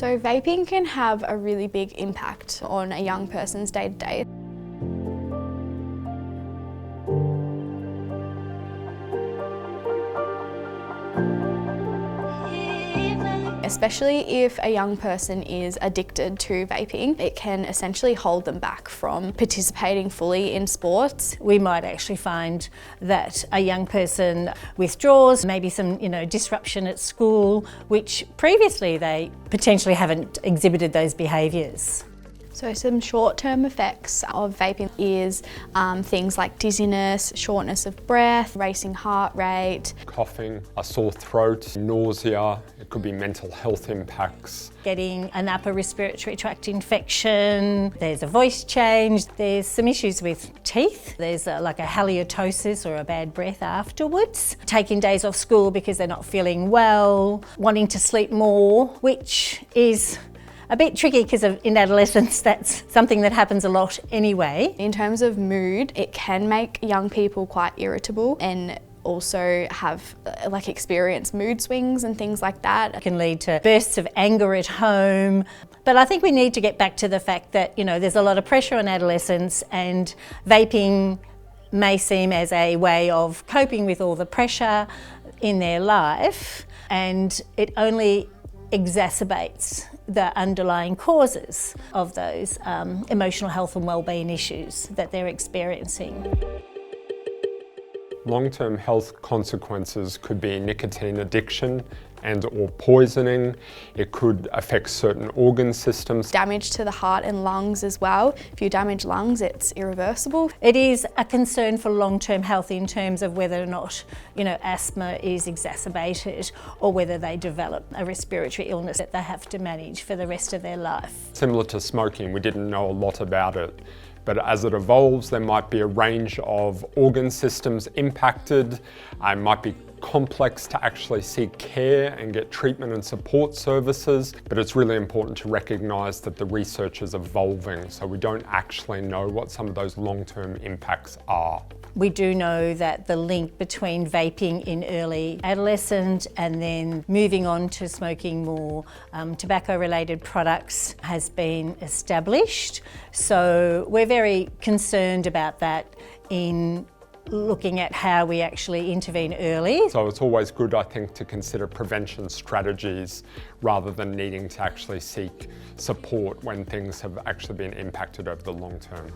So vaping can have a really big impact on a young person's day-to-day. Especially if a young person is addicted to vaping, it can essentially hold them back from participating fully in sports. We might actually find that a young person withdraws, maybe some disruption at school, which previously they potentially haven't exhibited those behaviours. So some short-term effects of vaping is things like dizziness, shortness of breath, racing heart rate, coughing, a sore throat, nausea. It could be mental health impacts. Getting an upper respiratory tract infection, there's a voice change, there's some issues with teeth, there's like a halitosis or a bad breath afterwards, taking days off school because they're not feeling well, wanting to sleep more, which is a bit tricky because in adolescence that's something that happens a lot anyway. In terms of mood, it can make young people quite irritable and also have experience mood swings and things like that. It can lead to bursts of anger at home. But I think we need to get back to the fact that there's a lot of pressure on adolescents, and vaping may seem as a way of coping with all the pressure in their life, and it only exacerbates the underlying causes of those emotional health and wellbeing issues that they're experiencing. Long-term health consequences could be nicotine addiction and or poisoning. It could affect certain organ systems. Damage to the heart and lungs as well. If you damage lungs, it's irreversible. It is a concern for long-term health in terms of whether or not asthma is exacerbated or whether they develop a respiratory illness that they have to manage for the rest of their life. Similar to smoking, we didn't know a lot about it. But as it evolves, there might be a range of organ systems impacted. It might be complex to actually seek care and get treatment and support services. But it's really important to recognise that the research is evolving, so we don't actually know what some of those long-term impacts are. We do know that the link between vaping in early adolescence and then moving on to smoking more tobacco-related products has been established. So we're very concerned about that in looking at how we actually intervene early. So it's always good, I think, to consider prevention strategies rather than needing to actually seek support when things have actually been impacted over the long term.